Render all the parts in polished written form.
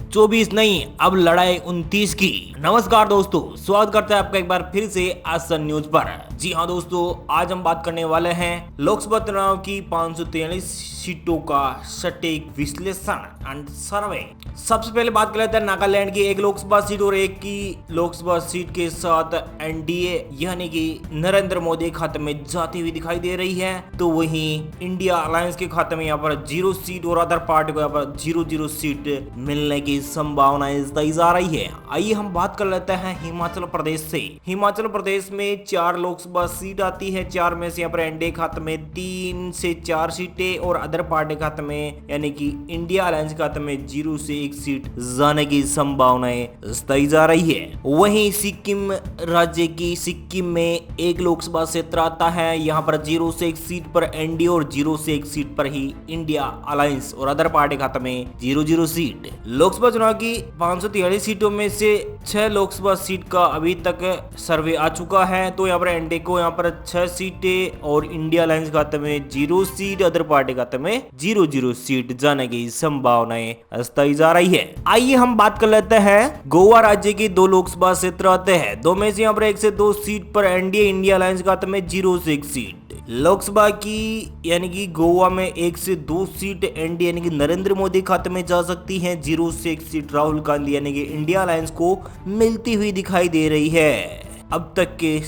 24 नहीं, अब लड़ाई 29 की। नमस्कार दोस्तों, स्वागत करते हैं आपका एक बार फिर से आज सन न्यूज पर। जी हाँ दोस्तों, आज हम बात करने वाले हैं लोकसभा चुनाव की 543 सीटों का सटीक विश्लेषण एंड सर्वे। सबसे पहले बात कर लेते हैं नागालैंड की एक लोकसभा सीट और एक की लोकसभा सीट के साथ एनडीए यानी कि नरेंद्र मोदी खाते में जाती हुई दिखाई दे रही है। तो वहीं इंडिया अलायंस के खाते में यहाँ पर 0 सीट और अदर पार्टी को यहाँ पर 0 सीट मिलने की संभावनाएं तय जा रही है। आइए हम बात कर लेते हैं हिमाचल प्रदेश से। हिमाचल प्रदेश में 4 लोकसभा सीट आती है। 4 में से यहाँ पर एनडीए खाते में 3 से 4 सीटें और अदर पार्टी खाते में यानी कि इंडिया अलायंस खाते में 0 से 1 सीट जाने की संभावनाएं तय जा रही है। वहीं सिक्किम राज्य की सिक्किम में एक लोकसभा क्षेत्र आता है। यहाँ पर 0 से 1 सीट पर एनडीए और 0 से 1 सीट पर ही इंडिया अलायंस और अदर पार्टी खाते में 0 सीट। लोकसभा चुनाव की 543 सीटों में से 6 लोकसभा सीट का अभी तक सर्वे आ चुका है। तो यहाँ पर एनडीए को यहाँ पर 6 सीटें और इंडिया अलायंस खाते में 0 सीट, अदर पार्टी खाते में 0 सीट जाने की संभावनाएं तय जा रही है। आइए हम बात कर लेते हैं गोवा राज्य की 2 लोकसभा क्षेत्र आते हैं। 2 में से यहाँ पर 1 से 2 सीट पर एनडीए, इंडिया अलायंस खाते में 0 से 1 सीट। लोकसभा की यानी कि गोवा में 1 से 2 सीट एनडीए यानी कि नरेंद्र मोदी खाते में जा सकती हैं। 0 से 1 सीट राहुल गांधी यानी कि इंडिया अलायंस को मिलती हुई दिखाई दे रही है। अब तक के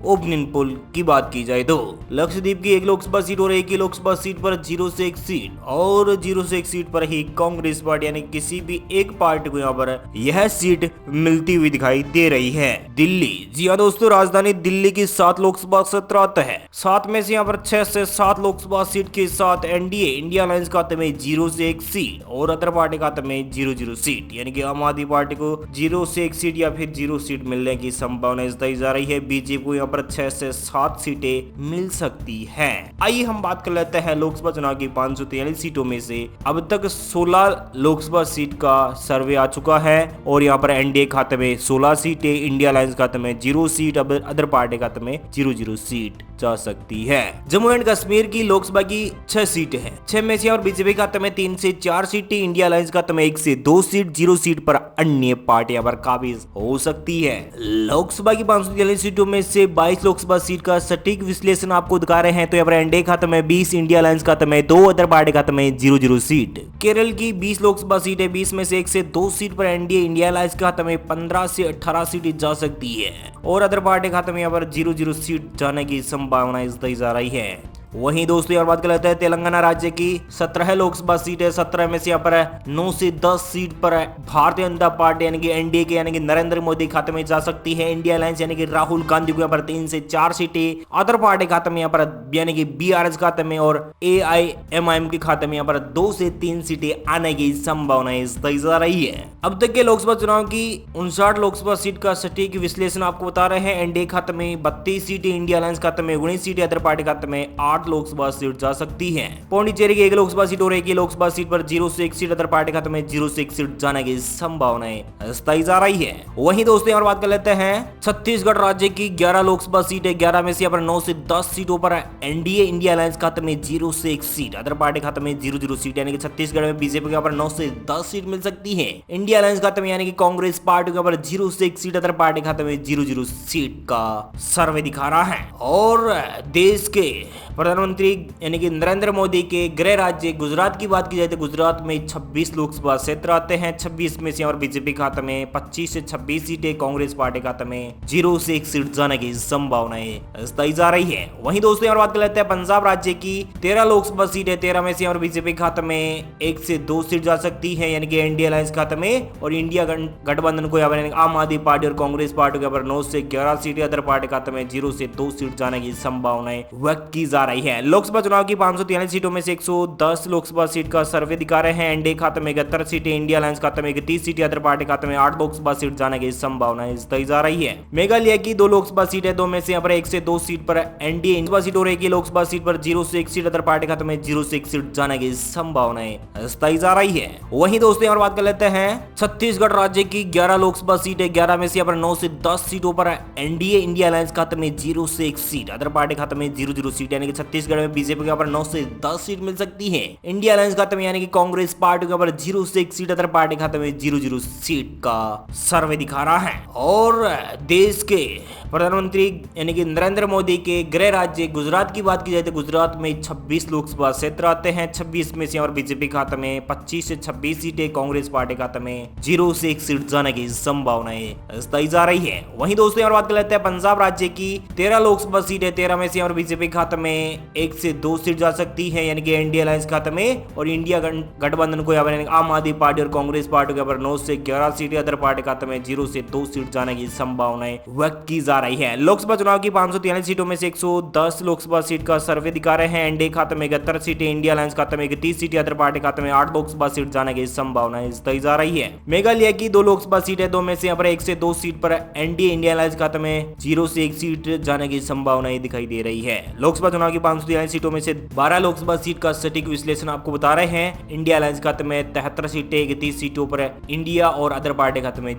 ओपिनियन पोल की बात की जाए तो लक्षद्वीप की 1 लोकसभा सीट और 1 ही लोकसभा सीट पर 0 से 1 सीट और 0 से 1 सीट पर ही कांग्रेस पार्टी यानी किसी भी एक पार्टी को यहाँ पर यह सीट मिलती हुई दिखाई दे रही है। दिल्ली, जी हाँ दोस्तों, राजधानी दिल्ली की 7 लोकसभा क्षेत्र आते हैं। 7 में से यहाँ पर 6 से 7 लोकसभा सीट के साथ एनडीए, इंडिया अलायंस खाते में 0 से 1 सीट और अदर पार्टी खाते में 0 सीट यानी कि आम आदमी पार्टी को 0 से 1 सीट या फिर 0 सीट मिलने की संभावना तय जा रही है। बीजेपी को यहाँ पर 6 से 7 सीटें मिल सकती हैं। आइए हम बात कर लेते हैं लोकसभा चुनाव की 543 सीटों में से अब तक 16 लोकसभा सीट का सर्वे आ चुका है और यहाँ पर एनडीए खाते में 16 सीटें, इंडिया अलायंस खाते में 0 सीट, अदर पार्टी खाते में 0 सीट जा सकती है। जम्मू एंड कश्मीर की लोकसभा की 6 सीटें हैं। 6 में से और बीजेपी खाते में 3 से 4 सीटें, इंडिया अलायंस खाते में 1 से 2 सीट, 0 सीट पर अन्य पार्टियां पर काबिज हो सकती है। लोकसभा की 543 सीटों में से 22 लोकसभा सीट का सटीक विश्लेषण आपको दिखा रहे हैं। तो यहाँ पर एनडीए खाते में 20, इंडिया अलायंस खाते में 2, अदर पार्टी खाते में 0 सीट। केरल की 20 लोकसभा सीटें, 20 में से 1 से 2 सीट पर एनडीए, इंडिया अलायंस खाते में 15 से 18 सीटें जा सकती है और अदर पार्टी खाते में यहाँ पर 0 सीट जाने की संभावना तय जा रही है। वहीं दोस्तों यार बात कर लेते हैं तेलंगाना राज्य की 17 लोकसभा सीटें। 17 में से यहाँ पर 9 से 10 सीट पर भारतीय जनता पार्टी यानी कि एनडीए के यानी कि नरेंद्र मोदी खाते में जा सकती है। इंडिया अलायंस यानी कि राहुल गांधी को यहाँ पर 3 से 4 सीटें, अदर पार्टी खाते में यहाँ पर यानी कि बीआरएस खाते में और एआईएमआईएम के खाते में यहाँ पर 2 से 3 सीटें आने की संभावनाएं तय जा रही है। अब तक के लोकसभा चुनाव की 59 लोकसभा सीट का सटीक विश्लेषण आपको बता रहे हैं। एनडीए खाते में 32 सीटें, इंडिया अलायंस खाते में 19 सीटें, अदर पार्टी खाते में 8 लोकसभा सीट जा सकती है। पौंडीचेरी की 1 लोकसभा सीट और 1 ही लोकसभा सीट पर 0 से 1 सीट, अदर पार्टी खाते में 0 से 1 सीट जाने की संभावनाएं तय जा रही है। वहीं दोस्तों यहाँ बात कर लेते हैं छत्तीसगढ़ राज्य की 11 लोकसभा सीट है। 11 में से यहाँ पर 9 से 10 सीटों पर एनडीए, इंडिया अलायंस खाते में 0 से 1 सीट, अदर पार्टी खाते में 0 सीट यानी कि छत्तीसगढ़ में बीजेपी को यहाँ पर 9 से 10 सीट मिल सकती है। इंडिया अलायंस खाते में यानी कि कांग्रेस पार्टी को यहाँ पर 0 से 1 सीट, अदर पार्टी खाते में 0 सीट का सर्वे दिखा रहा है। और देश के प्रधानमंत्री यानी कि नरेंद्र मोदी के गृह राज्य गुजरात की बात की जाए तो गुजरात में 26 लोकसभा क्षेत्र आते हैं। 26 में से और बीजेपी खाते में 25 से 26 सीटें, कांग्रेस पार्टी खाते में 0 से 1 सीट जाने की संभावनाएं तय जा रही है। वहीं दोस्तों और बात कर लेते हैं पंजाब राज्य की 13 लोकसभा सीट है। 13 में से और बीजेपी खाते में 1 से 2 सीट जा सकती है यानी कि इंडिया अलायंस खाते में और इंडिया गठबंधन को यहाँ पर आम आदमी पार्टी और कांग्रेस पार्टी को यहाँ पर 9 से 11 सीटें, अदर पार्टी खाते में 0 से 2 सीट जाने की संभावनाएं व्यक्त की जा रही है। लोकसभा चुनाव की 543 सीटों में से 110 लोकसभा सीट का सर्वे दिखा रहे हैं। एनडीए खाते में 71 सीटें, इंडिया अलायंस खाते में 31 सीटें, अदर पार्टी खाते में 8 लोकसभा सीट जाने की संभावनाएं तय जा रही है। मेघालय की 2 लोकसभा सीट है। 2 में से यहाँ पर 1 से 2 सीट पर एनडीए, लोकसभा सीट और 1 ही लोकसभा सीट पर 0 से 1 सीट, अदर पार्टी खाते में 0 से 1 सीट जाने की संभावनाएं तय जा रही है। वहीं दोस्तों यहाँ बात कर लेते हैं छत्तीसगढ़ राज्य की 11 लोकसभा सीट है। 11 में से यहाँ पर 9 से 10 सीटों पर एनडीए, इंडिया अलायंस खाते में 0 से 1 सीट, अदर पार्टी खाते में 0 सीट यानी कि छत्तीसगढ़ में बीजेपी के यहाँ पर 9 से 10 सीट मिल सकती है। इंडिया अलायंस खाते में यानी कि कांग्रेस पार्टी के यहाँ पर 0 से 1 सीट, अदर पार्टी खाते में 0 सीट का सर्वे दिखा रहा है। और देश के प्रधानमंत्री यानी कि नरेंद्र मोदी के गृह राज्य गुजरात की बात की जाए तो गुजरात में 26 लोकसभा क्षेत्र आते हैं। 26 में से और बीजेपी खाते में 25 से 26 सीटें, कांग्रेस पार्टी खाते में 0 से 1 सीट जाने की संभावनाएं बताई जा रही है। वहीं दोस्तों यहाँ बात कर लेते हैं पंजाब राज्य की 13 लोकसभा सीटें, 13 में से और बीजेपी खाते में 1 से 2 सीट जा सकती है यानी कि एनडीए अलायंस खाते में, और इंडिया गठबंधन को यहाँ पर आम आदमी पार्टी और कांग्रेस पार्टी के यहाँ पर 9 से 11 सीटें, अदर पार्टी खाते में 0 से 2 सीट जाने की संभावनाएं व्यक्त की जा रही है। लोकसभा चुनाव की 543 सीटों में से 110 लोकसभा सीट का सर्वे दिखा रहे हैं। एनडीए खाते में 71 सीटें, इंडिया अलायंस खाते में 31 सीटें, अदर पार्टी खाते में 8 लोकसभा सीट जाने की संभावनाएं बताई जा रही है। मेघालय की 2 लोकसभा सीटें, 2 में से यहाँ पर 1 से 2 सीट पर एनडीए इंडिया अलायंस खाते में 0 से 1 सीट जाने की संभावनाएं दिखाई दे रही है। लोकसभा चुनाव की 543 सीटों में से 12 लोकसभा सीट का सटीक विश्लेषण आपको बता रहे हैं। इंडिया अलायंस खाते में 73 सीटें, 31 सीटों पर इंडिया और अदर पार्टी खाते में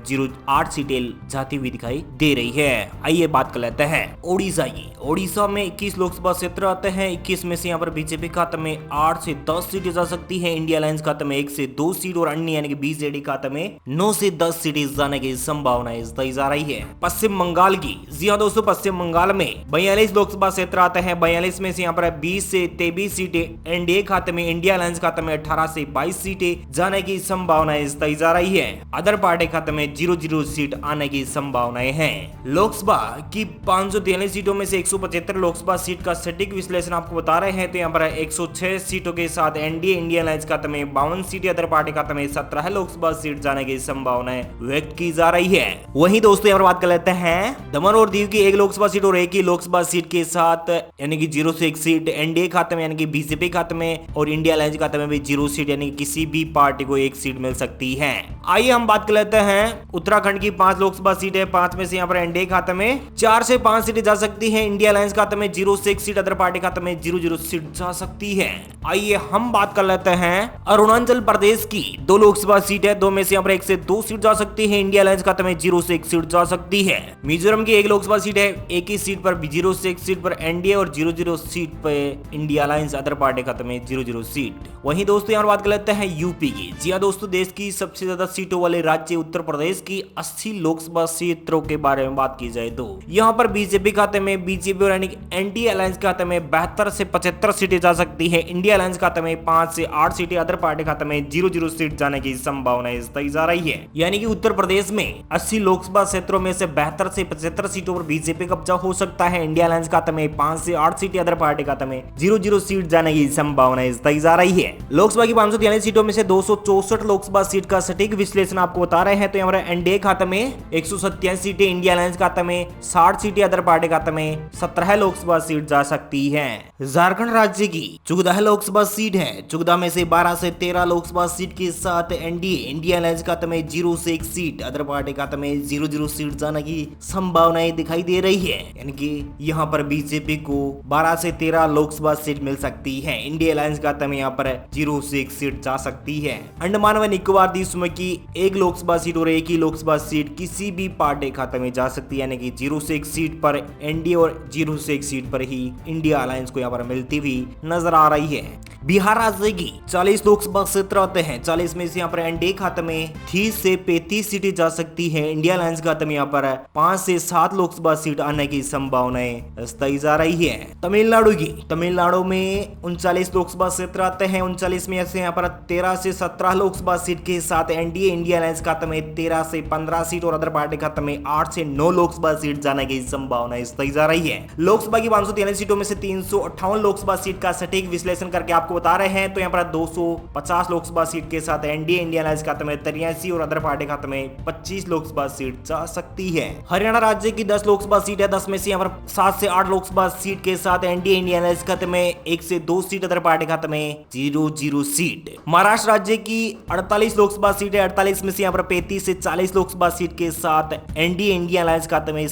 8 सीटें जाती हुई दिखाई दे रही है। आइए बात कर लेते हैं ओडिशा की। ओडिशा में 21 लोकसभा क्षेत्र आते हैं। 21 में से यहाँ पर बीजेपी खाते में 8 से 10 सीटें जा सकती है, इंडिया अलायंस खाते में 1 से 2 सीट और अन्य यानी कि बीजेडी खाते में 9 से 10 सीटें जाने की संभावनाएं बताई जा रही है। पश्चिम बंगाल की, जी हाँ दोस्तों, पश्चिम बंगाल में 42 लोकसभा क्षेत्र आते हैं। 42 में से यहाँ पर 20 से 23 सीटें एनडीए खाते में, इंडिया अलायंस खाते में 18 से 22 सीटें जाने की संभावनाएं बताई जा रही है। अदर पार्टी खाते में 0 सीट आने की संभावनाएं हैं। लोकसभा की 543 सीटों में से 175 लोकसभा सीट का सटीक विश्लेषण आपको बता रहे हैं। तो यहाँ पर 106 सीटों के साथ एनडीए इंडिया अलायंस खाते में 52 सीटें, अदर पार्टी खाते में 17 लोकसभा सीट जाने की संभावनाएं व्यक्त की जा रही है। वहीं दोस्तों यहाँ पर बात कर लेते हैं दमन और दीव की 1 लोकसभा सीट और 1 ही लोकसभा सीट के साथ यानी कि 0 से 1 सीट एनडीए खाते में यानी कि बीजेपी खाते में, और इंडिया अलायंस खाते में भी 0 सीट यानी कि किसी भी पार्टी को 1 सीट मिल सकती है। आइए हम बात कर लेते हैं उत्तराखंड की 5 लोकसभा सीटें। 5 में से यहाँ पर एनडीए खाते में 4 से 5 सीटें जा सकती है, इंडिया अलायंस खाते में 0 से 1 सीट, अदर पार्टी खाते में 0 सीट जा सकती है। आइए हम बात कर लेते हैं अरुणाचल प्रदेश की 2 लोकसभा सीट है। 2 में से यहाँ पर 1 से 2 सीट जा सकती है, इंडिया अलायंस खाते में 0 से 1 सीट जा सकती है। मिजोरम की 1 लोकसभा सीट है। 1 ही सीट पर 0 से 1 सीट पर एनडीए और 0 सीट पे इंडिया अलायंस, अदर पार्टी खाते में 0 सीट। वहीं दोस्तों यहाँ बात कर लेते हैं यूपी की। जी हाँ दोस्तों, देश की सबसे ज्यादा सीटों वाले राज्य उत्तर प्रदेश की 80 लोकसभा क्षेत्रों के बारे में बात की जाए तो यहाँ पर बीजेपी खाते में, बीजेपी और यानी कि एनडीए अलायंस खाते में 72 से 75 सीटें जा सकती है, इंडिया अलायंस खाते में 5 से 8 सीटें, अदर पार्टी खाते में 0 सीट जाने की संभावनाएं बताई जा रही है। यानी कि उत्तर प्रदेश में 80 लोकसभा क्षेत्रों में से 72 से 75 सीटों पर बीजेपी कब्जा हो सकता है, इंडिया अलायंस खाते में 5 से 8 सीटें, अदर पार्टी खाते में 0 सीट जाने की संभावनाएं बताई जा रही है। लोकसभा की 543 सीटों में से 264 लोकसभा सीट का सटीक विश्लेषण आपको बता रहे हैं। तो यहाँ पर एनडीए खाते में 127 सीटें, इंडिया अलायंस खाते में 60 सीटें, अदर पार्टी खाते में 17 लोकसभा सीट जा सकती है। झारखंड राज्य की 14 लोकसभा सीट है। 14 में से 12 से 13 लोकसभा सीट के साथ एनडीए इंडिया अलायंस खाते में 0 से 1 सीट, अदर पार्टी खाते में 0 सीट जाने की संभावनाएं दिखाई दे रही है। यानी कि यहाँ पर बीजेपी को 12 से 13 लोकसभा सीट मिल सकती है, इंडिया अलायंस खाते में यहाँ पर 0 से 1 सीट जा सकती है। अंडमान व निकोबार द्वीप समूह की 1 लोकसभा सीट और 1 ही लोकसभा सीट किसी भी पार्टी खाते में जा सकती है, यानी कि 0 से 1 सीट पर एनडीए और 0 से 1 सीट पर ही इंडिया अलायंस को यहाँ पर मिलती हुई नजर आ रही है। बिहार राज्य की 40 लोकसभा क्षेत्र आते हैं। 40 में से यहाँ पर एनडीए खाते में 30 से 35 सीटें जा सकती है, इंडिया अलायंस खाते में यहाँ पर 5 से 7 लोकसभा सीट आने की संभावनाएं बताई जा रही है। तमिलनाडु की, तमिलनाडु में 39 लोकसभा क्षेत्र आते हैं। 39 में से यहाँ पर 13 से 17 लोकसभा सीट के साथ एनडीए इंडिया अलायंस खाते में 13 से 15 सीट और अदर पार्टी खाते में 8 से 9 लोकसभा सीट जाने की संभावनाएं बताई जा रही है। लोकसभा की 543 सीटों में से 358 लोकसभा सीट का सटीक विश्लेषण करके आपको बता रहे हैं। तो यहाँ पर 250 लोकसभा सीट के साथ एनडीए इंडिया अलायंस खाते में 83 और अदर पार्टी खाते में 25 लोकसभा सीट जा सकती है। हरियाणा राज्य की 10 लोकसभा सीट है। 10 में से यहाँ पर 7 से 8 लोकसभा सीट के साथ एनडीए इंडिया अलायंस खाते में 1 से 2 सीट, अदर पार्टी खाते में 0 सीट। महाराष्ट्र राज्य की 48 लोकसभा सीट है। 48 में से यहाँ पर 35 से 40 लोकसभा सीट के साथ एनडीए इंडिया अलायंस खाते में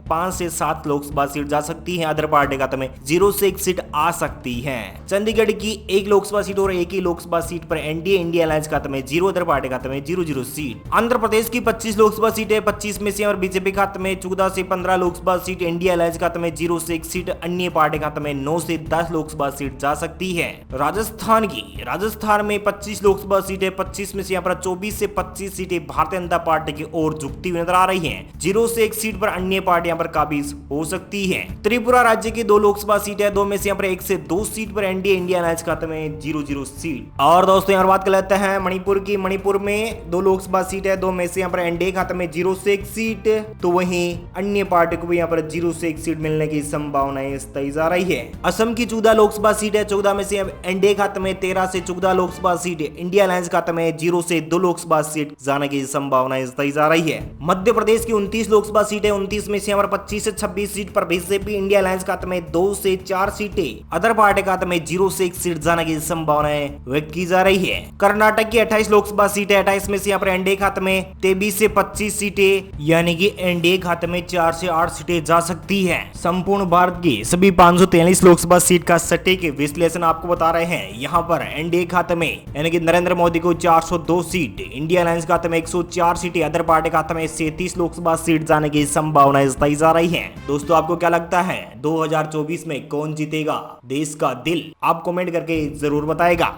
5 से 7 लोकसभा सीट जा सकती है, अदर पार्टी खाते में 0 से 1 सीट आ सकती है। चंडीगढ़ की 1 लोकसभा सीट और 1 ही लोकसभा सीट पर एनडीए इंडिया अलायंस खाते में 0, अदर पार्टी खाते में 0 सीट। आंध्र प्रदेश की 25 लोकसभा सीट है। 25 में से और बीजेपी खाते में 14 से 15 लोकसभा सीट, इंडिया अलायंस खाते में 0 से 1 सीट, अन्य पार्टी खाते में 9 से 10 लोकसभा सीट जा सकती है। राजस्थान में 25 लोकसभा सीटें, 25 में से यहाँ पर 24 से 25 सीटें भारतीय जनता पार्टी की ओर झुकती हुई नजर आ रही हैं। 0 से 1 सीट पर अन्य पार्टी यहाँ पर काबिज हो सकती है। त्रिपुरा राज्य की 2 लोकसभा सीटें, 2 में से यहाँ पर 1 से 2 सीट पर एनडीए इंडिया अलायंस खाते में 0-0 सीट। और दोस्तों यहाँ बात कर लेते हैं मणिपुर की। मणिपुर में 2 लोकसभा सीटें, 2 में से यहाँ पर एनडीए खाते में 0 से 1 सीट, तो वहीं अन्य पार्टी को भी यहाँ पर 0 से 1 सीट मिलने की संभावनाएं तय जा रही है। असम की 14 लोकसभा सीटें, 14 में से एनडीए खाते में 13 से 14 लोकसभा सीट, इंडिया अलायंस खाते में 0 से 2 लोकसभा सीट जाने की संभावनाएं तय जा रही है। मध्य प्रदेश की 29 लोकसभा सीटें, 29 में से यहाँ पर 25 से 26 सीट पर बीजेपी इंडिया अलायंस खाते में 2 से 4 सीटें, अदर पार्टी खाते में 0 से 1 सीट जाने की संभावनाएं व्यक्त की जा रही है। कर्नाटक की 28 लोकसभा सीटें, 28 में से यहाँ पर एनडीए खाते में 23 से 25 सीटें, यानी कि एनडीए खाते में 4 से 8 सीटें जा सकती है। संपूर्ण भारत की सभी 543 लोकसभा सीट का सटीक विश्लेषण आपको बता रहे हैं। यहाँ पर एनडीए खाते में यानी कि नरेंद्र मोदी को 402 सीट, इंडिया अलायंस खाते में 104 सीटें, अदर पार्टी खाते में 37 लोकसभा सीट जाने की संभावनाएं तय जा रही है। दोस्तों आपको क्या लगता है 2024 में कौन जीतेगा देश का दिल? आप कमेंट करके जरूर बताएगा।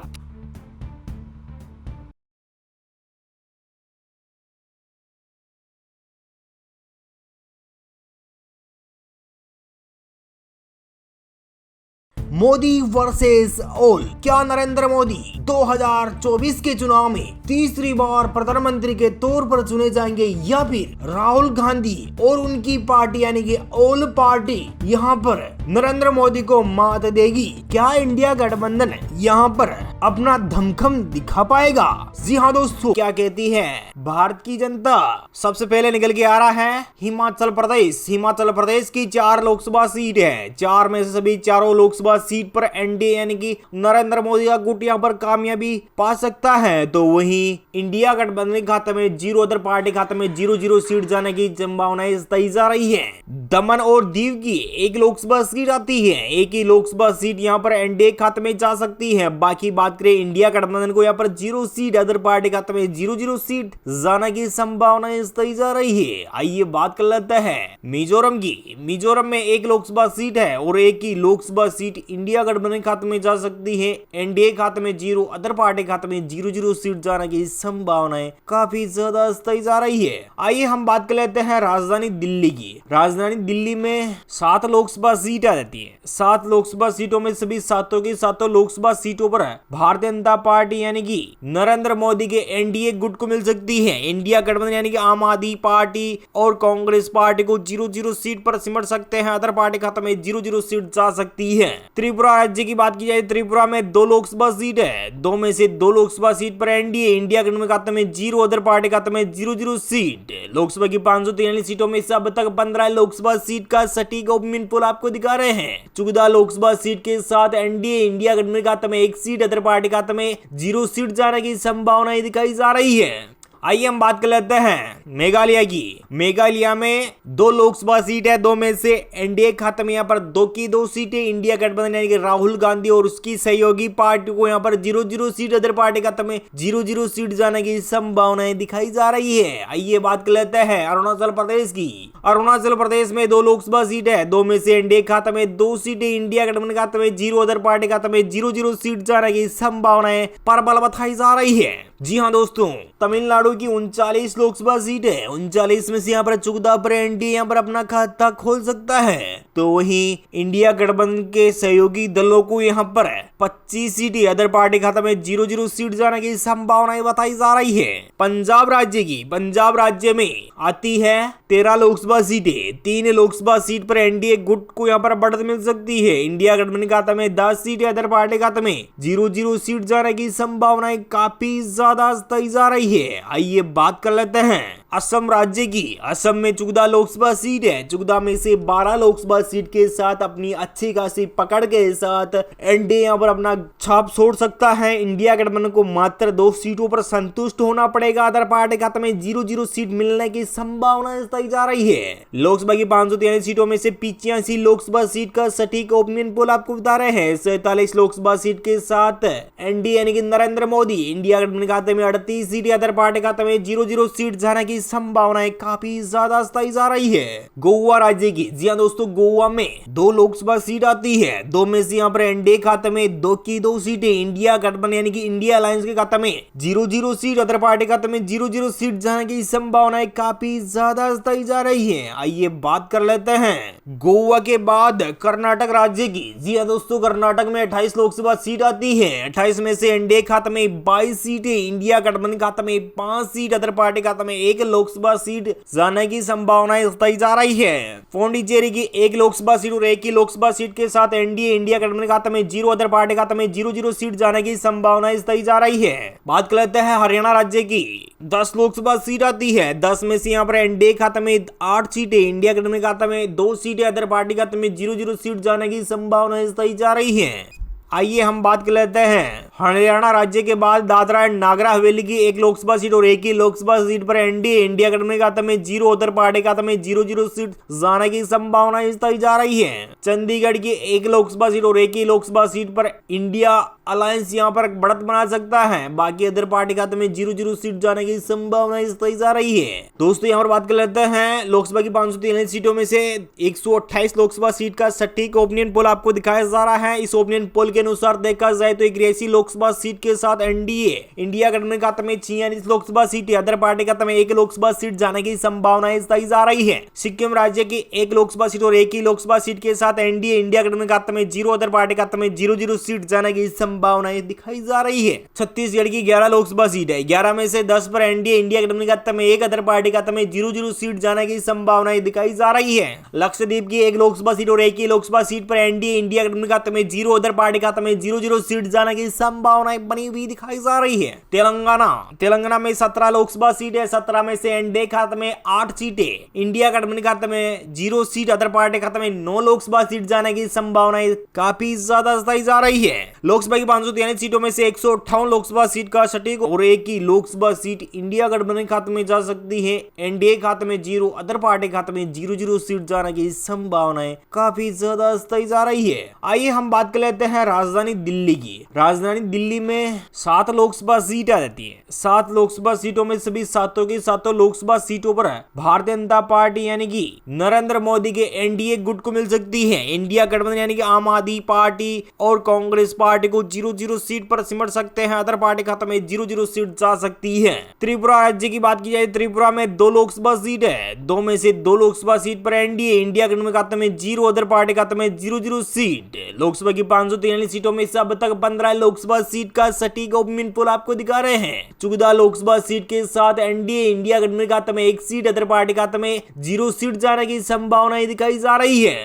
मोदी वर्सेस ओल, क्या नरेंद्र मोदी 2024 के चुनाव में तीसरी बार प्रधानमंत्री के तौर पर चुने जाएंगे या फिर राहुल गांधी और उनकी पार्टी यानी कि ओल पार्टी यहाँ पर नरेंद्र मोदी को मात देगी? क्या इंडिया गठबंधन यहाँ पर अपना धमखम दिखा पाएगा? जी हाँ दोस्तों, क्या कहती है भारत की जनता? सबसे पहले निकल के आ रहा है हिमाचल प्रदेश। हिमाचल प्रदेश की 4 लोकसभा सीट है, 4 में से सभी चारों लोकसभा सीट पर एनडीए यानी कि नरेंद्र मोदी का गुट यहाँ पर कामयाबी पा सकता है। तो वहीं इंडिया गठबंधन खाते में 0, अदर पार्टी खाते में 0-0 सीट जाने की संभावनाएं तय जा रही है। दमन और दीव की 1 लोकसभा सीट आती है, एक ही लोकसभा सीट यहाँ पर एनडीए खाते में जा सकती है। बाकी बात करें इंडिया गठबंधन को यहाँ पर 0 सीट, अदर पार्टी खाते में 0-0 सीट जाने की संभावनाएं तय जा रही है। आइए बात कर लेते हैं मिजोरम की। मिजोरम में 1 लोकसभा सीट है और एक ही लोकसभा सीट इंडिया गठबंधन खाते में जा सकती है। एनडीए खाते में 0, अदर पार्टी खाते में 0-0 सीट जाने की संभावनाएं काफी ज्यादा तय जा रही है। आइए हम बात कर लेते हैं राजधानी दिल्ली की। राजधानी दिल्ली में 7 लोकसभा सीट आ जाती है। 7 लोकसभा सीटों में सभी 7 की 7 लोकसभा सीटों पर भारतीय जनता पार्टी यानी कि नरेंद्र मोदी के एनडीए गुट को मिल सकती है। इंडिया गठबंधन यानी कि आम आदमी पार्टी और कांग्रेस पार्टी को 0-0 सीट पर सिमट सकते हैं। अदर पार्टी खाते में 0-0 सीट जा सकती है। त्रिपुरा राज्य की बात की जाए, त्रिपुरा में 2 लोकसभा सीट है, 2 में से 2 लोकसभा सीट पर एनडीए इंडिया गठबंधन खाते में 0, अदर पार्टी खाते में 0-0 सीट। लोकसभा की 543 सीटों में से अब तक 15 लोकसभा सीट का सटीक ओपिनियन पोल आपको दिखा रहे हैं। 14 लोकसभा सीट के साथ एनडीए इंडिया गठबंधन खाते में 1 सीट, अदर पार्टी खाते में 0 सीट जाने की संभावनाएं दिखाई जा रही है। आइए हम बात कर लेते हैं मेघालय की। मेघालय में 2 लोकसभा सीट है, 2 में से एनडीए खाते में यहाँ पर 2 की 2 सीटें, इंडिया गठबंधन यानी कि राहुल गांधी और उसकी सहयोगी पार्टी को यहाँ पर 0-0 सीट, अदर पार्टी खाते में 0-0 सीट जाने की संभावनाएं दिखाई जा रही है। आइए बात कर लेते हैं अरुणाचल प्रदेश की। अरुणाचल प्रदेश में 2 लोकसभा सीट है, 2 में से एनडीए खाते में 2 सीटें, इंडिया गठबंधन खाते में 0, अदर पार्टी खाते में 0-0 सीट जाने की संभावनाएं प्रबल बताई जा रही है। जी हाँ दोस्तों, तमिलनाडु की 39 लोकसभा सीट है, 39 में से यहाँ पर 14 पर एनडीए यहाँ पर अपना खाता खोल सकता है। तो वहीं इंडिया गठबंधन के सहयोगी दलों को यहाँ पर 25 सीटें, अदर पार्टी खाते में 0-0 सीट जाने की संभावनाएं बताई जा रही है। पंजाब राज्य की, पंजाब राज्य में आती है 13 लोकसभा सीटें, 3 लोकसभा सीट पर एनडीए गुट को यहाँ पर बढ़त मिल सकती है। इंडिया गठबंधन खाते में 10 सीटें, अदर पार्टी खाते में 0-0 सीट जाने की संभावनाएं काफी ज्यादा तय जा रही है। आइए बात कर लेते हैं असम राज्य की। असम में 14 लोकसभा सीट है, 14 में से 12 लोकसभा सीट के साथ अपनी अच्छी खासी पकड़ के साथ एनडीए यहाँ पर अपना छाप छोड़ सकता है। इंडिया गठबंधन को मात्र 2 सीटों पर संतुष्ट होना पड़ेगा। अदर पार्टी खाते में 0-0 सीट मिलने की संभावना तय जा रही है। लोकसभा की 543 सीटों में से 85 लोकसभा सीट का सटीक ओपिनियन पोल आपको बता रहे हैं। 47 लोकसभा सीट के साथ एनडीए यानी कि नरेंद्र मोदी इंडिया गठबंधन खाते में 38 सीट, अदर पार्टी खाते में 0-0 सीट जाने की की संभावनाएं काफी ज्यादा बताई जा रही है। गोवा राज्य की, जी हाँ दोस्तों, गोवा में 2 लोकसभा सीट आती है। 2 में से यहाँ पर एनडीए खाते में 2 की 2 सीटें, इंडिया गठबंधन यानी कि इंडिया अलायंस के खाते में 0-0 सीट, अदर पार्टी खाते में 0-0 सीट जाने की संभावनाएं काफी ज्यादा बताई जा रही है। आइए बात कर लेते हैं गोवा के बाद कर्नाटक राज्य की। जी हाँ दोस्तों, कर्नाटक में 28 लोकसभा सीट आती है। 28 में से एनडीए खाते में 22 सीटें, इंडिया गठबंधन खाते में 5 सीट, अदर पार्टी खाते में 1 लोकसभा सीट जाने की संभावनाएं बताई जा रही है। पौंडीचेरी की 1 लोकसभा सीट और 1 की लोकसभा सीट के साथ एनडीए इंडिया गठबंधन खाते में 0, अदर पार्टी खाते में 0-0 सीट जाने की संभावनाएं बताई जा रही है। बात कर लेते हैं हरियाणा राज्य की। 10 लोकसभा सीट आती है। 10 में से यहाँ पर एनडीए खाते में 8 सीटें, इंडिया गठबंधन खाते में 2 सीटें, अदर पार्टी खाते में 0-0 सीट जाने की संभावनाएं बताई जा रही है। आइए हम बात कर लेते हैं हरियाणा राज्य के बाद दादरा एंड नागर हवेली की 1 लोकसभा सीट और 1 ही लोकसभा सीट पर एनडीए इंडिया गठबंधन खाते में 0, अदर पार्टी खाते में 0-0 सीट जाने की संभावना बताई जा रही है। चंडीगढ़ की 1 लोकसभा सीट और 1 ही लोकसभा सीट पर इंडिया अलायंस यहां पर बढ़त बना सकता है। बाकी अदर पार्टी खाते में 0-0 सीट जाने की संभावना बताई जा रही है। दोस्तों यहाँ पर बात कर लेते हैं लोकसभा की 543 सीटों में से 128 लोकसभा सीट का सटीक ओपिनियन पोल आपको दिखाया जा रहा है। इस ओपिनियन पोल के अनुसार देखा जाए तो 81 लोकसभा सीट के साथ एनडीए इंडिया गठबंधन खाते में 46 लोकसभा सीट, अदर पार्टी खाते में 1 लोकसभा सीट जाने की संभावनाएं बताई जा रही है। सिक्किम राज्य की 1 लोकसभा सीट और 1 ही लोकसभा सीट के साथ एनडीए इंडिया गठबंधन खाते में 0, अदर पार्टी खाते में 0-0 सीट जाने की संभावनाएं दिखाई जा रही है। छत्तीसगढ़ की 11 लोकसभा सीट है। 11 में से 10 पर एनडीए इंडिया गठबंधन खाते में 1, अदर पार्टी खाते में 0-0 सीट जाने की संभावनाएं दिखाई जा रही है। लक्षद्वीप की 1 लोकसभा सीट और 1 ही लोकसभा सीट पर एनडीए इंडिया गठबंधन खाते में 0, अदर पार्टी खाते में 0-0 सीट जाने की संभावनाएं बनी हुई दिखाई जा रही है। तेलंगाना में 17 लोकसभा सीट है। 17 में से एनडीए खाते में 8 सीटें, इंडिया गठबंधन खाते में 0 सीट, अदर पार्टी खाते में 9 लोकसभा सीट जाने की संभावनाएं काफी ज्यादा बताई जा रही है। लोकसभा की 543 सीटों में से 158 लोकसभा सीट का सटीक और 1 ही लोकसभा सीट इंडिया गठबंधन खाते में जा सकती है। एनडीए खाते में 0, अदर पार्टी खाते में 0-0 सीट जाने की संभावनाएं काफी ज्यादा बताई जा रही है। आइए हम बात कर लेते हैं राजधानी दिल्ली की। राजधानी दिल्ली में 7 लोकसभा सीट आ जाती है। 7 लोकसभा सीटों में सभी 7 की 7 लोकसभा सीटों पर भारतीय जनता पार्टी यानी कि नरेंद्र मोदी के एनडीए गुट को मिल सकती है। इंडिया गठबंधन यानी कि आम आदमी पार्टी और कांग्रेस पार्टी को 0-0 सीट पर सिमट सकते हैं। अदर पार्टी खाते में 0-0 सीट जा सकती है। त्रिपुरा राज्य की बात की जाए, त्रिपुरा में 2 लोकसभा सीट है। 2 में से 2 लोकसभा सीट पर एनडीए इंडिया गठबंधन खाते में 0, अदर पार्टी खाते में 0-0 सीट। लोकसभा की 543 सीटों में से अब तक 15 लोकसभा सीट का सटीक ओपिनियन पोल आपको दिखा रहे हैं। 14 लोकसभा सीट के साथ एनडीए इंडिया गठबंधन खाते में 1 सीट, अदर पार्टी खाते में 0 सीट जाने की संभावनाएं दिखाई जा रही है।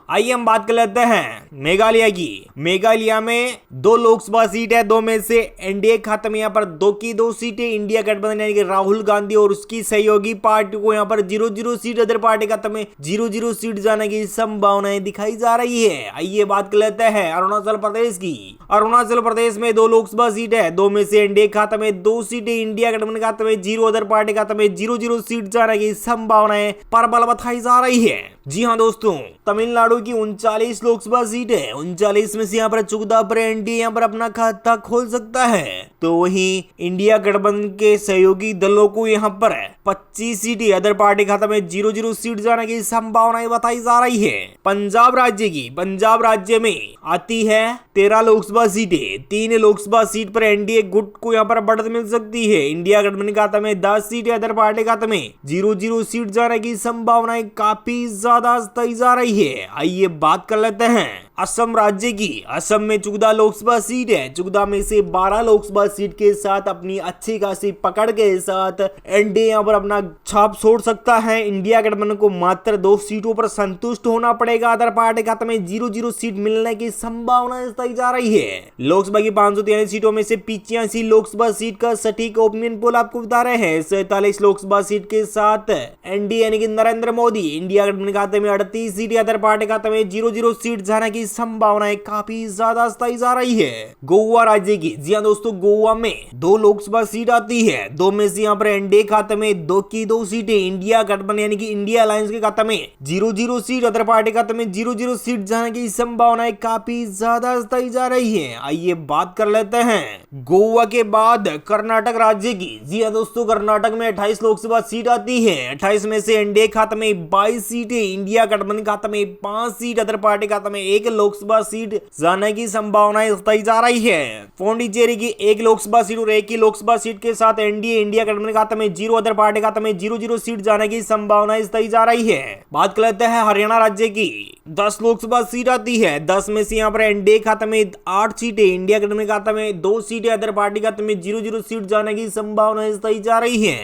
आइए हम बात कर लेते हैं मेघालय की। मेघालय में 2 लोकसभा सीट है। 2 में से एनडीए खाते में यहाँ पर 2 की 2 सीटें, इंडिया गठबंधन यानी कि राहुल गांधी और उसकी सहयोगी पार्टी को यहाँ पर 0-0 सीट, अदर पार्टी खाते में 0-0 सीट जाने की संभावनाएं दिखाई जा रही है। आइए बात कर लेते हैं अरुणाचल प्रदेश की। अरुणाचल प्रदेश में 2 लोकसभा सीट है। 2 में से एनडीए खाते में 2 सीटें, इंडिया गठबंधन खाते में 0, अदर पार्टी खाते में 0-0 सीट जाने की संभावनाएं प्रबल बताई जा रही है। जी हाँ दोस्तों, तमिलनाडु की 39 लोकसभा सीट है। 39 में से यहाँ पर 14 पर एनडीए यहाँ पर अपना खाता खोल सकता है। तो वहीं इंडिया गठबंधन के सहयोगी दलों को यहाँ पर 25 सीटें, अदर पार्टी खाता में 0-0 सीट जाने की संभावनाएं बताई जा रही है। पंजाब राज्य में आती है 13 लोकसभा सीटें। 3 लोकसभा सीट पर एनडीए गुट को यहाँ पर बढ़त मिल सकती है। इंडिया गठबंधन खाता में 10 सीटें, अदर पार्टी खाता में 0-0 सीट जाने की संभावनाएं काफी ज्यादा बताई जा रही है। आइए बात कर लेते हैं असम राज्य की। असम में 14 लोकसभा सीट है। 14 में से 12 लोकसभा सीट के साथ अपनी अच्छी खासी पकड़ के साथ एनडीए यहाँ पर अपना छाप छोड़ सकता है। इंडिया गठबंधन को मात्र 2 सीटों पर संतुष्ट होना पड़ेगा। अदर पार्टी खाते में 0-0 सीट मिलने की संभावना बताई जा रही है। लोकसभा की 543 सीटों में से 85 लोकसभा सीट का सटीक ओपिनियन पोल आपको बता रहे हैं। 47 लोकसभा सीट के साथ एनडीए यानी कि नरेंद्र मोदी इंडिया गठबंधन खाते में 38 सीट, अदर पार्टी खाते में 0-0 सीट जाने की संभावनाएं काफी ज्यादा बताई जा रही है। गोवा राज्य की, जी हाँ दोस्तों, गोवा में 2 लोकसभा सीट आती है। 2 में से यहाँ पर एनडीए खाते में 2 की 2 सीटें, इंडिया गठबंधन यानी कि इंडिया अलायंस के खाते में 0-0 सीट, अदर पार्टी खाते में 0-0 सीट जाने की संभावनाएं काफी ज्यादा बताई जा रही है। आइए बात कर लेते हैं गोवा के बाद कर्नाटक राज्य की। जी हाँ दोस्तों, कर्नाटक में 28 लोकसभा सीट आती है। 28 में से एनडीए खाते में 22 सीटें, इंडिया गठबंधन खाते में 5 सीट, अदर पार्टी खाते में 1 लोकसभा सीट जाने की संभावनाएं बताई जा रही है। पौंडीचेरी की 1 लोकसभा सीट और 1 ही लोकसभा सीट के साथ एनडीए इंडिया गठबंधन खाते में 0, अदर पार्टी खाते में 0-0 सीट जाने की संभावनाएं बताई जा रही है। बात कर लेते हैं हरियाणा राज्य की। 10 लोकसभा सीट आती है। 10 में से यहाँ पर एनडीए खाते में 8 सीटें, इंडिया गठबंधन खाते में 2 सीटें, अदर पार्टी खाते में 0-0 सीट जाने की संभावनाएं बताई जा रही है।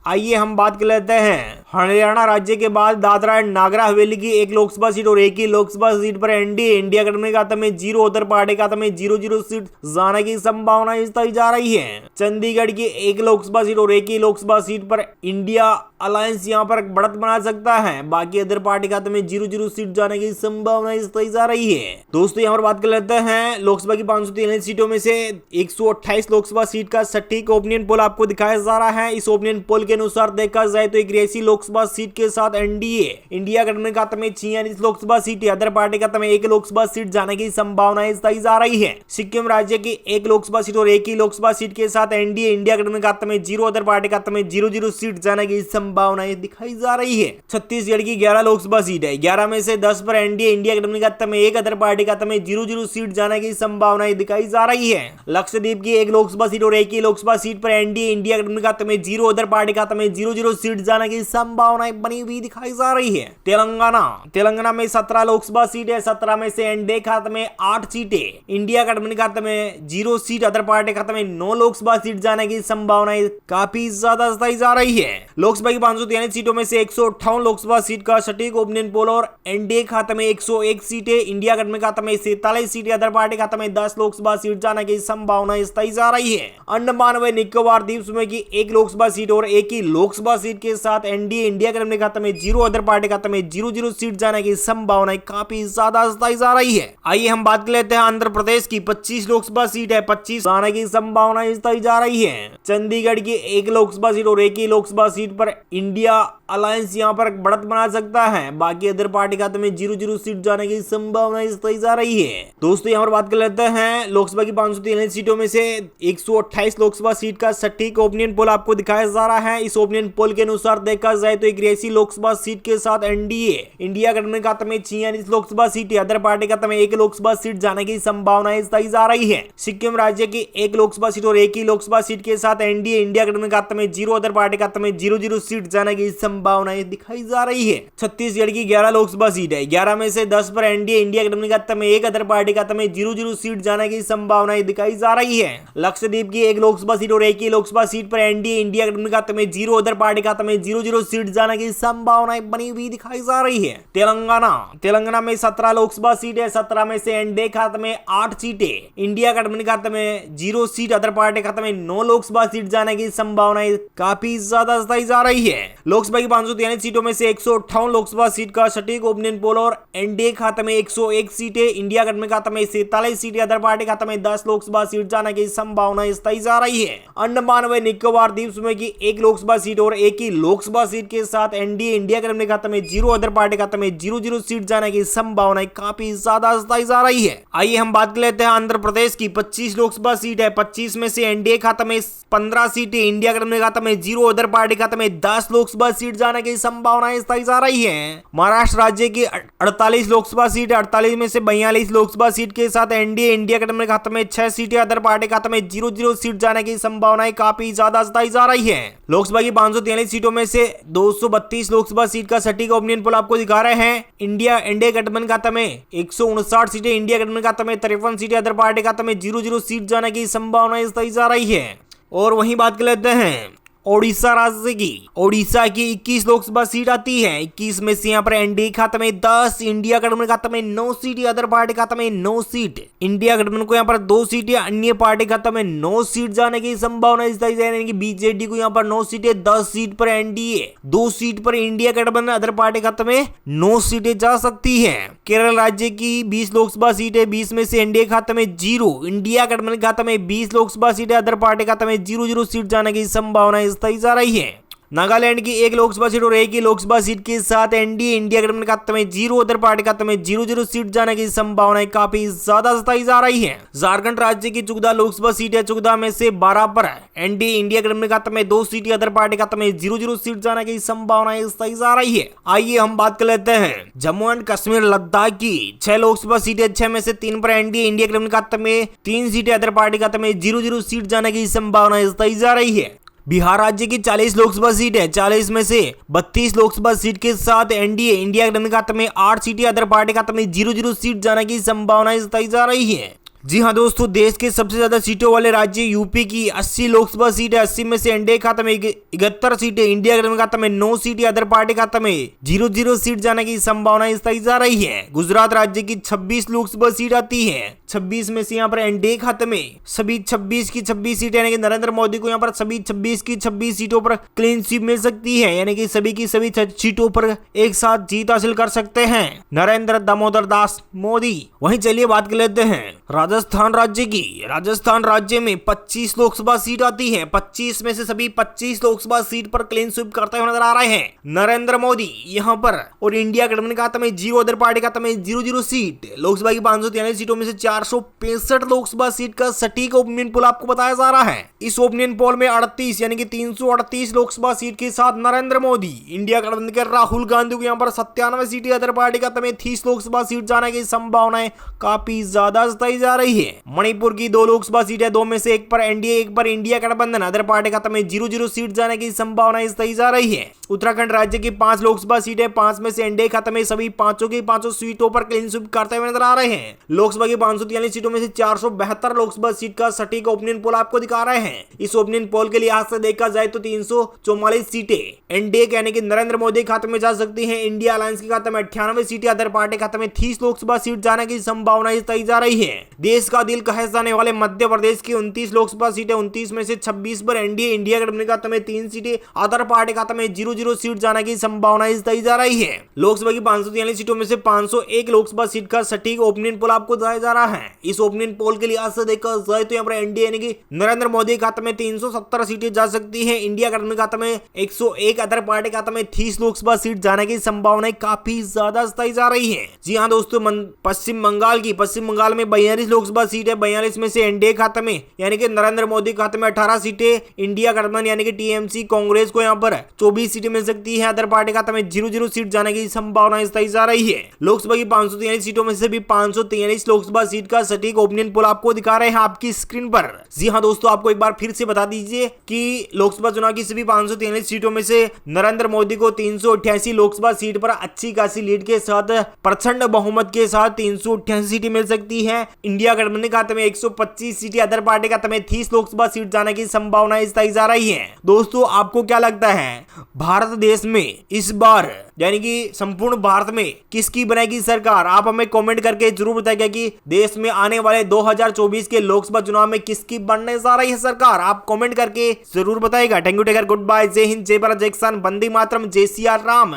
आइए हम बात कर लेते हैं हरियाणा राज्य के बाद दादरा एंड नागर हवेली की 1 लोकसभा सीट और 1 ही लोकसभा सीट पर एनडीए इंडिया गठबंधन खाते में 0, अदर पार्टी खाते में 0-0 सीट जाने की संभावना बताई जा रही है। चंडीगढ़ की 1 लोकसभा सीट और 1 ही लोकसभा सीट पर इंडिया अलायंस यहां पर बढ़त बना सकता है। बाकी अदर पार्टी खाते में 0-0 सीट जाने की संभावना बताई जा रही है। दोस्तों यहाँ पर बात कर लेते हैं लोकसभा की 543 सीटों में से 128 लोकसभा सीट का सटीक ओपिनियन पोल आपको दिखाया जा रहा है। इस ओपिनियन पोल के अनुसार देखा जाए तो 81 लोकसभा सीट के साथ एनडीए इंडिया गठबंधन खाते में 46 लोकसभा सीट, अदर पार्टी खाते में 1 लोकसभा सीट जाने की संभावनाएं बताई जा रही है। सिक्किम राज्य की 1 लोकसभा सीट और 1 ही लोकसभा सीट के साथ एनडीए इंडिया गठबंधन खाते में 0, अदर पार्टी खाते में 0-0 सीट जाने की संभावनाएं दिखाई जा रही है। छत्तीसगढ़ की 11 लोकसभा सीट है। 11 में से 10 पर एनडीए इंडिया गठबंधन खाते में 1, अदर पार्टी खाते में 0-0 सीट जाने की संभावनाएं दिखाई जा रही है। लक्षद्वीप की 1 लोकसभा सीट और 1 ही लोकसभा सीट पर एनडीए इंडिया गठबंधन खाते में 0, अदर पार्टी खाते में 0-0 सीट जाने की संभावनाएं बनी हुई दिखाई जा रही है। तेलंगाना में 17 लोकसभा सीट है। 17 में से एनडीए खाते में 8 सीटें, इंडिया गठबंधन खाते में 0 सीट, अदर पार्टी खाते में 9 लोकसभा सीट जाने की संभावनाएं काफी ज्यादा बताई जा रही है। लोकसभा की 543 सीटों में से 158 लोकसभा सीट का सटीक ओपिनियन पोल और एनडीए खाते में 101 सीटें, इंडिया गठबंधन खाते में 47 सीटें, अदर पार्टी खाते में 10 लोकसभा सीट जाने की संभावना बताई जा रही है। अंडमान व निकोबार द्वीप समूह की 1 लोकसभा सीट और 1 ही लोकसभा सीट के साथ एनडीए इंडिया गठबंधन खाते में 0, अदर पार्टी खाते में 0-0 सीट जाने की संभावनाएं काफी ज्यादा बताई जा रही है। आइए हम बात कर लेते हैं आंध्र प्रदेश की। 25 लोकसभा सीट है। 25 जाने की संभावना बताई जा रही है। चंडीगढ़ की 1 लोकसभा सीट और 1 ही लोकसभा सीट पर इंडिया अलायंस यहां पर बढ़त बना सकता है। बाकी अदर पार्टी खाते में 0-0 सीट जाने की संभावना बताई जा रही है। दोस्तों यहाँ पर बात कर लेते हैं लोकसभा की 543 सीटों में से 128 लोकसभा सीट का सटीक ओपिनियन पोल आपको दिखाया जा रहा है। इस ओपिनियन पोल के अनुसार देखा जाए तो 81 लोकसभा सीट के साथ एनडीए इंडिया गठबंधन खाते में 46 लोकसभा सीट, अदर पार्टी खाते में 1 लोकसभा सीट जाने की संभावनाएं बताई जा रही है। सिक्किम राज्य की 1 लोकसभा सीट और 1 ही लोकसभा सीट के साथ एनडीए इंडिया गठबंधन खाते में 0, अदर पार्टी खाते में 0-0 सीट जाने की संभावनाएं दिखाई जा रही है। छत्तीसगढ़ की 11 लोकसभा सीट है। 11 में से 10 पर एनडीए इंडिया गठबंधन खाते में 1, अदर पार्टी खाते में 0-0 सीट जाने की संभावनाएं दिखाई जा रही है। लक्षद्वीप की 1 लोकसभा सीट और 1 ही लोकसभा सीट पर एनडीए इंडिया गठबंधन खाते में 0, अदर पार्टी खाते में 0-0 सीट जाने की संभावनाएं बनी हुई दिखाई जा रही है। तेलंगाना में 17 लोकसभा सीट है। 17 में से एनडीए खाते में 8 सीटें, इंडिया गठबंधन खाते में 0 सीट, अदर पार्टी खाते में 9 लोकसभा सीट जाने की संभावनाएं काफी ज्यादा बताई जा रही है। लोकसभा की 543 सीटों में से 158 लोकसभा सीट का सटीक ओपिनियन पोल और एनडीए खाते में 101 सीटें, इंडिया गठबंधन खाते में 47 सीटें, अदर पार्टी खाते में 10 लोकसभा सीट जाने की संभावना बताई जा रही है। अंडमान व निकोबार द्वीप समूह की 1 लोकसभा सीट और 1 ही लोकसभा सीट के साथ एनडीए इंडिया गठबंधन खाते में 0, अदर पार्टी खाते में 0-0 सीट जाने की संभावना काफी ज्यादा बताई जा रही है। आइए हम बात कर लेते हैं आंध्र प्रदेश की। 25 लोकसभा सीट है। 25 में से एनडीए खाते में 15 सीटें, इंडिया गठबंधन खाते में 0, अदर पार्टी खाते में 10 लोकसभा सीट जाने की संभावनाएं बताई जा रही है। महाराष्ट्र राज्य की 48 लोकसभा सीट है। 48 में से 42 लोकसभा सीट के साथ एनडीए इंडिया गठबंधन खाते में 6 सीटें, अदर पार्टी खाते में 0-0 सीट जाने की संभावनाएं काफी ज्यादा बताई जा रही है। लोकसभा की 543 सीटों में से 232 लोकसभा सीट का सटीक ओपिनियन पोल आपको दिखा रहे हैं। इंडिया गठबंधन खाते में 159 सीटें, इंडिया गठबंधन खाते में 53 सीटें, अदर पार्टी खाते में 0-0 सीट जाने की संभावना बताई जा रही है। और वहीं बात कर लेते हैं ओडिशा राज्य की। ओडिशा की 21 लोकसभा सीट आती है। 21 में से यहाँ पर एनडीए खाते में 10, इंडिया गठबंधन खाते में 9 सीट, अदर पार्टी खाते में 9 सीट। इंडिया गठबंधन को यहाँ पर 2 सीटें, अन्य पार्टी खाते में 9 सीट जाने की संभावना इस तरह से है। बीजेडी को यहाँ पर 9 सीटें, 10 सीट पर एनडीए, 2 सीट पर इंडिया गठबंधन, अदर पार्टी खाते में 9 सीटें जा सकती है। केरल राज्य की 20 लोकसभा सीटें, 20 में से एनडीए खाते में 0, इंडिया गठबंधन खाते में 20 लोकसभा सीटें, अदर पार्टी खाते में 0 सीट जाने की संभावना इस तरह जा रही है। नागालैंड की 1 लोकसभा सीट और 1 ही लोकसभा सीट के साथ एनडीए, इंडिया गठबंधन खाते में 0, अदर पार्टी खाते में 0 सीट जाने की संभावना काफी ज्यादा जताई जा रही है। झारखंड राज्य की 14 लोकसभा सीटें, 14 में से 12 पर एनडीए, इंडिया गठबंधन खाते में 2 सीटें, अदर पार्टी खाते में 0 सीट जाने की संभावना इस तरह जा रही है। आइए हम बात कर लेते हैं जम्मू एंड कश्मीर लद्दाख की 6 लोकसभा सीटें, 6 में से 3 पर एनडीए, इंडिया गठबंधन खाते में 3 सीटें, अदर पार्टी खाते में 0 सीट जाने की संभावना इस तरह जा रही है। बिहार राज्य की 40 लोकसभा सीट है, 40 में से 32 लोकसभा सीट के साथ एनडीए, इंडिया गठबंधन खाते में 8 सीटें, अदर पार्टी खाते में 0 सीट जाने की संभावना इस तरह जा रही है। जी हाँ दोस्तों, देश के सबसे ज्यादा सीटों वाले राज्य यूपी की 80 लोकसभा सीट है, 80 में से एनडीए खाते में 71 सीटें, इंडिया गठबंधन खाते में 9 सीटें, अदर पार्टी खाते में 0 सीट जाने की संभावना इस तरह जा रही है। गुजरात राज्य की 26 लोकसभा सीट आती है, 26 में से यहाँ पर एनडीए खाते में सभी 26 की 26 सीटें, यानी कि नरेंद्र मोदी को यहाँ पर सभी 26 की 26 सीटों पर क्लीन स्वीप मिल सकती है, यानी कि सभी की सभी सीटों पर एक साथ जीत हासिल कर सकते हैं नरेंद्र दामोदर दास मोदी। वहीं चलिए बात कर लेते हैं राजस्थान राज्य की। राजस्थान राज्य में 25 लोकसभा सीट आती है, 25 में से सभी 25 लोकसभा सीट पर क्लीन स्वीप करते हुए नजर आ रहे हैं नरेंद्र मोदी यहाँ पर। और इंडिया गठबंधन खाते में 0, अदर पार्टी खाते में 0 सीट। लोकसभा की 543 सीटों में से 465 लोकसभा सीट का सटीक ओपिनियन पोल आपको बताया जा रहा है। इस ओपिनियन पोल में 38 यानी कि 338 लोकसभा सीट के साथ नरेंद्र मोदी, इंडिया गठबंधन के राहुल गांधी को यहाँ पर 97 सीटें, अदर पार्टी खाते में 30 लोकसभा सीट जाने की संभावनाएं काफी ज्यादा जताई जा रही है। मणिपुर की 2 लोकसभा सीटें, 2 में से 1 पर एनडीए, 1 पर इंडिया गठबंधन, अदर पार्टी खाते में 0 सीट जाने की संभावना इस तरह जा रही है। उत्तराखंड राज्य की 5 लोकसभा सीटें, 5 में से एनडीए खाते में सभी 5 की 5 सीटों पर क्लीन स्वीप करते हुए नजर आ रहे हैं। लोकसभा की 543 सीटों में से 472 लोकसभा सीट का सटीक ओपिनियन पोल आपको दिखा रहे हैं। इस ओपिनियन पोल के लिहाज से देखा जाए तो 344 सीटें एनडीए यानी कि नरेंद्र मोदी खाते में जा सकती हैं, इंडिया अलायंस के खाते में 98 सीटें, अदर पार्टी खाते में 30 लोकसभा सीट जाने की संभावना इस तरह जा रही है। देश का दिल कहे जाने वाले मध्य प्रदेश की 29 लोकसभा सीटें, 29 में से 26 पर एनडीए, इंडिया गठबंधन खाते में 3 सीटें, अदर पार्टी खाते में 0 सीट जाने की संभावना इस तरह जा रही है। लोकसभा की 543 सीटों में से 501 लोकसभा सीट का सटीक ओपिनियन पोल आपको दिखाया जा रहा है। इस ओपिनियन पोल के लिहाज से देखा जाए तो यहाँ पर एनडीए यानी कि नरेंद्र मोदी खाते में 370 सीटें जा सकती है, इंडिया गठबंधन खाते में 101, अदर पार्टी खाते में 30 लोकसभा सीट जाने की संभावनाएं काफी ज्यादा स्थायी जा रही है। जी हाँ दोस्तों, पश्चिम बंगाल में 42 लोकसभा सीट है, 42 में से एनडीए खाते में यानी कि नरेंद्र मोदी खाते में 18 सीटें, इंडिया गठबंधन यानी कि टीएमसी कांग्रेस को यहाँ पर 24 सीटें मिल सकती है, अदर पार्टी खाते में 0 सीट जाने की संभावना स्थायी जा रही है। लोकसभा की 543 सीटों में से भी 543 लोकसभा सीट का सटीक ओपिनियन पोल आपको दिखा रहे हैं आपकी स्क्रीन पर। जी हाँ दोस्तों, आपको एक बार फिर से बता दीजिए कि लोकसभा चुनाव की सभी 543 सीटों में से नरेंद्र मोदी को 388 लोकसभा सीट पर अच्छी खासी लीड के साथ प्रचंड बहुमत के साथ 388 सीटें मिल सकती है, इंडिया गठबंधन खाते में 125 सीटें, अदर पार्टी खाते में 30 लोकसभा सीट जाने की संभावना इस तरह जा रही है। दोस्तों, आपको क्या लगता है भारत देश में इस बार यानी कि संपूर्ण भारत में किसकी बनेगी सरकार? आप हमें कमेंट करके जरूर बताइएगा कि देश में आने वाले 2024 के लोकसभा चुनाव में किसकी बनने जा रही है सरकार। आप कमेंट करके जरूर बताइएगा। Thank you, take care, good bye, जय हिंद, जय भारत, जय किसान, वंदे मातरम, जय सिया राम।